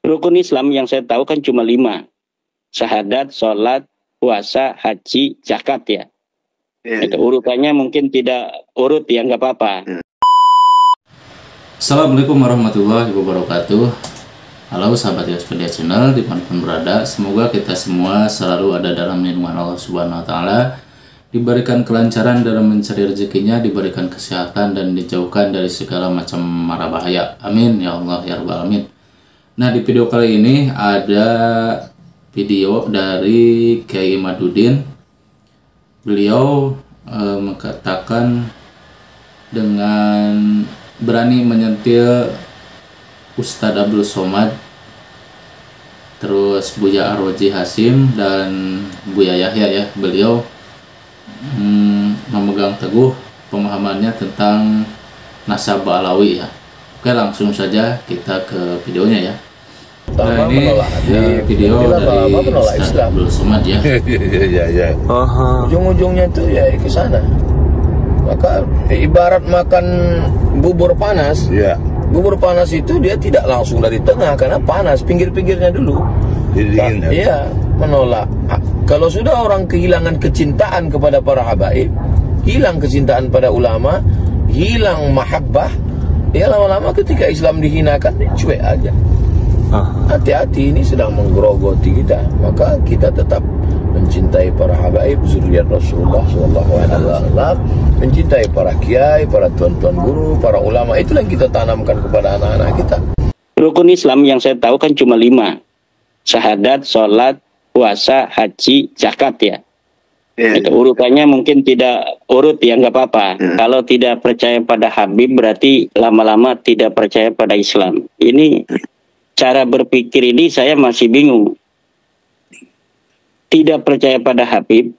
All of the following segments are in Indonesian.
Rukun Islam yang saya tahu kan cuma 5. Syahadat, sholat, puasa, haji, zakat ya. Itu urutannya mungkin tidak urut ya, nggak apa-apa. Assalamualaikum warahmatullahi wabarakatuh. Halo sahabat Yospedia Channel dimanapun berada, semoga kita semua selalu ada dalam lindungan Allah Subhanahu Wa Taala, diberikan kelancaran dalam mencari rezekinya, diberikan kesehatan dan dijauhkan dari segala macam mara bahaya. Amin ya Allah ya Rabbal Alamin. Nah, di video kali ini ada video dari Kiai Imaduddin. Beliau mengatakan dengan berani menyentil Ustadz Abdul Somad, terus Buya Arwaji Hasim dan Buya Yahya ya. Beliau memegang teguh pemahamannya tentang nasabah Alawi ya. Oke, langsung saja kita ke videonya ya. Nah, ini video dari Ustadz Abdul Somad ya. Ya. Ujung-ujungnya tuh ya ke sana. Maka ibarat makan bubur panas. Ya. Bubur panas itu dia tidak langsung dari tengah karena panas, pinggir-pinggirnya dulu. Iya, menolak. Kalau sudah orang kehilangan kecintaan kepada para habaib, hilang kecintaan pada ulama, hilang mahabbah, ya lama-lama ketika Islam dihinakan, dia cuek aja. Hati-hati, ini sedang menggerogoti kita. Maka kita tetap mencintai para habaib, zuriat Rasulullah SAW, mencintai para kiai, para tuan-tuan guru, para ulama. Itulah yang kita tanamkan kepada anak-anak kita. Rukun Islam yang saya tahu kan cuma 5. Syahadat, sholat, puasa, haji, zakat ya. Itu urutannya mungkin tidak urut ya, nggak apa-apa. Kalau tidak percaya pada Habib berarti lama-lama tidak percaya pada Islam. Ini cara berpikir ini saya masih bingung. Tidak percaya pada Habib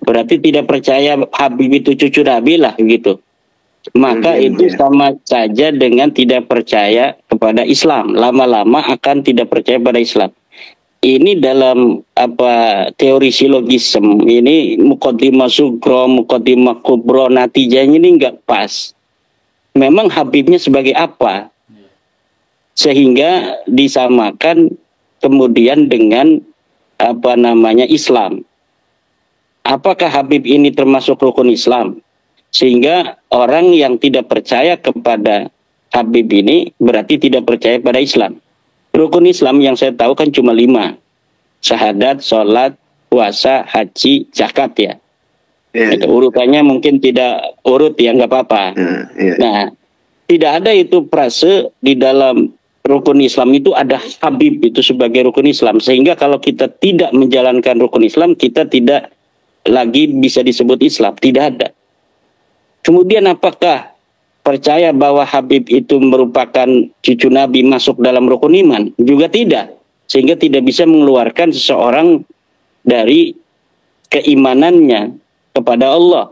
berarti tidak percaya Habib itu cucu Nabi lah gitu. Maka itu sama saja dengan tidak percaya kepada Islam. Lama-lama akan tidak percaya pada Islam. Ini dalam teori silogisme ini muqaddimah sugro, muqaddimah kubro, natijahnya ini nggak pas. Memang Habibnya sebagai apa? Sehingga disamakan kemudian dengan Islam. Apakah Habib ini termasuk rukun Islam? Sehingga orang yang tidak percaya kepada Habib ini berarti tidak percaya pada Islam. Rukun Islam yang saya tahu kan cuma 5. Syahadat, sholat, puasa, haji, zakat ya. Itu urutannya mungkin tidak urut ya, nggak apa-apa. Nah, tidak ada itu frase di dalam rukun Islam itu ada Habib itu sebagai rukun Islam. Sehingga kalau kita tidak menjalankan rukun Islam, kita tidak lagi bisa disebut Islam. Tidak ada. Kemudian apakah percaya bahwa Habib itu merupakan cucu Nabi masuk dalam rukun iman? Juga tidak. Sehingga tidak bisa mengeluarkan seseorang dari keimanannya kepada Allah.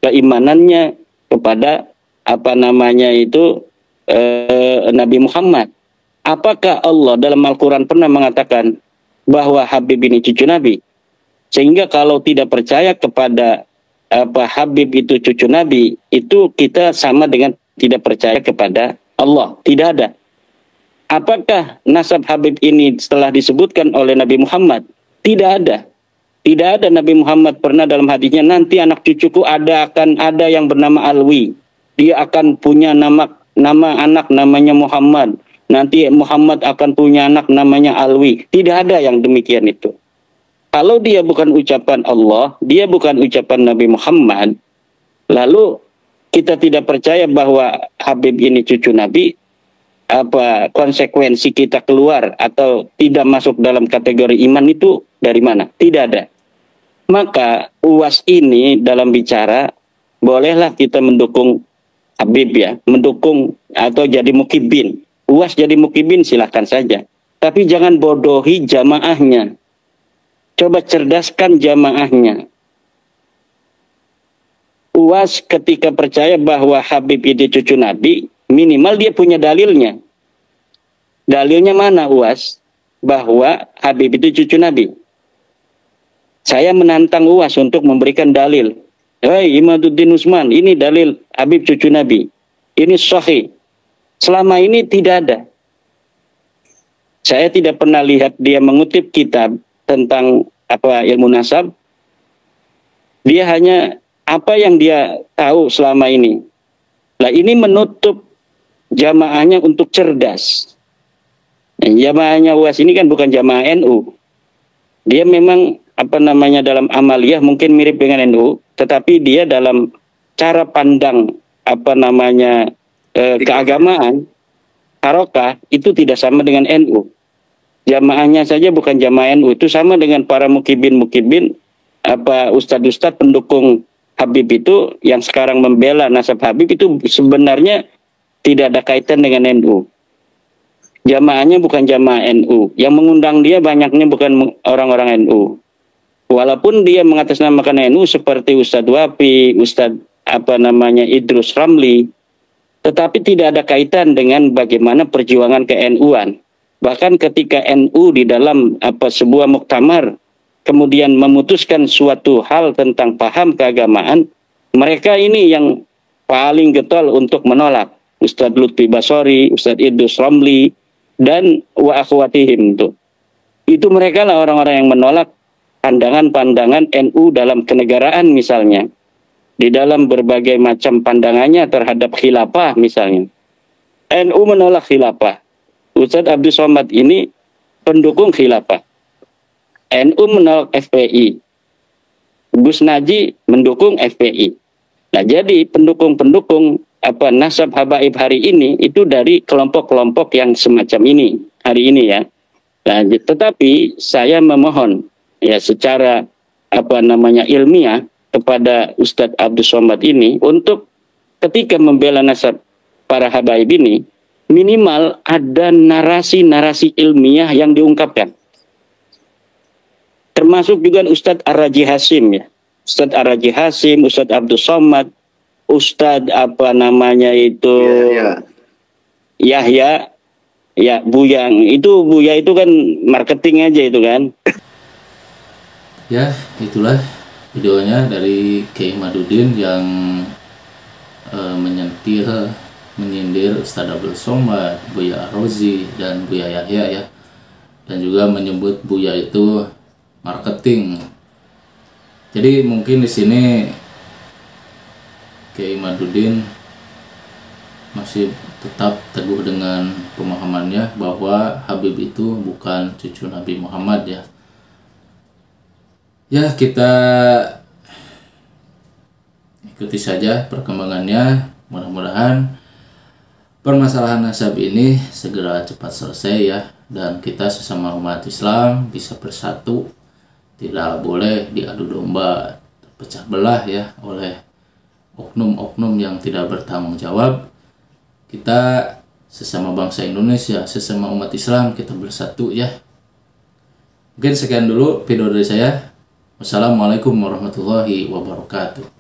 Keimanannya kepada Nabi Muhammad. Apakah Allah dalam Al-Quran pernah mengatakan bahwa Habib ini cucu Nabi? Sehingga kalau tidak percaya kepada Habib itu cucu Nabi, itu kita sama dengan tidak percaya kepada Allah. Tidak ada. Apakah nasab Habib ini setelah disebutkan oleh Nabi Muhammad? Tidak ada. Tidak ada Nabi Muhammad pernah dalam hadisnya, nanti anak cucuku akan ada yang bernama Alwi. Dia akan punya nama anak namanya Muhammad. Nanti Muhammad akan punya anak namanya Alwi. Tidak ada yang demikian itu. Kalau dia bukan ucapan Allah, dia bukan ucapan Nabi Muhammad, lalu kita tidak percaya bahwa Habib ini cucu Nabi, konsekuensi kita keluar atau tidak masuk dalam kategori iman itu dari mana? Tidak ada. Maka UAS ini dalam bicara, bolehlah kita mendukung Habib ya, mendukung atau jadi mukibin. UAS jadi mukibin silahkan saja. Tapi jangan bodohi jamaahnya. Coba cerdaskan jamaahnya. UAS ketika percaya bahwa Habib itu cucu Nabi, minimal dia punya dalilnya. Dalilnya mana UAS? Bahwa Habib itu cucu Nabi. Saya menantang UAS untuk memberikan dalil. Hei Imaduddin Usman, ini dalil Habib cucu Nabi. Ini sahih. Selama ini tidak ada. Saya tidak pernah lihat dia mengutip kitab tentang ilmu nasab. Dia hanya apa yang dia tahu selama ini. Nah, ini menutup jamaahnya untuk cerdas. Nah, jamaahnya UAS ini kan bukan jamaah NU. Dia memang dalam amaliyah mungkin mirip dengan NU, tetapi dia dalam cara pandang keagamaan harokah itu tidak sama dengan NU. Jamaahnya saja bukan jamaah NU, itu sama dengan para mukibin ustadz-ustadz pendukung Habib itu yang sekarang membela nasab Habib itu sebenarnya tidak ada kaitan dengan NU. Jamaahnya bukan jamaah NU, yang mengundang dia banyaknya bukan orang-orang NU. Walaupun dia mengatasnamakan NU seperti Ustadz Wafi, Ustadz Idrus Ramli, tetapi tidak ada kaitan dengan bagaimana perjuangan ke-NU-an. Bahkan ketika NU di dalam sebuah muktamar kemudian memutuskan suatu hal tentang paham keagamaan, mereka ini yang paling getol untuk menolak. Ustadz Lutfi Basori, Ustadz Idrus Ramli, dan wa akhwatihim itu. Itu mereka lah orang-orang yang menolak pandangan-pandangan NU dalam kenegaraan misalnya. Di dalam berbagai macam pandangannya terhadap khilafah misalnya. NU menolak khilafah. Ustadz Abdul Somad ini pendukung khilafah. NU menolak FPI. Gus Naji mendukung FPI. Nah, jadi pendukung-pendukung nasab habaib hari ini itu dari kelompok-kelompok yang semacam ini hari ini ya. Nah, tetapi saya memohon ya secara ilmiah kepada Ustadz Abdul Somad ini untuk ketika membela nasab para habaib ini minimal ada narasi-narasi ilmiah yang diungkapkan. Termasuk juga Ustadz Ar-Raji Hasim ya. Ustadz Ar-Raji Hasim, Ustadz Abdul Somad, Ustadz Yahya, ya Buya itu kan marketing aja itu kan. Ya, itulah videonya dari Kiai Madudin yang menyindir Ustadz Abdul Somad, Buya Rozi, dan Buya Yahya ya. Dan juga menyebut Buya itu marketing. Jadi mungkin di sini Kiai Madudin masih tetap teguh dengan pemahamannya bahwa Habib itu bukan cucu Nabi Muhammad ya. Ya, kita ikuti saja perkembangannya. Mudah-mudahan permasalahan nasab ini segera cepat selesai ya, dan kita sesama umat Islam bisa bersatu, tidak boleh diadu domba, terpecah belah ya oleh oknum-oknum yang tidak bertanggung jawab. Kita sesama bangsa Indonesia, sesama umat Islam, kita bersatu ya. Mungkin sekian dulu video dari saya. Wassalamualaikum warahmatullahi wabarakatuh.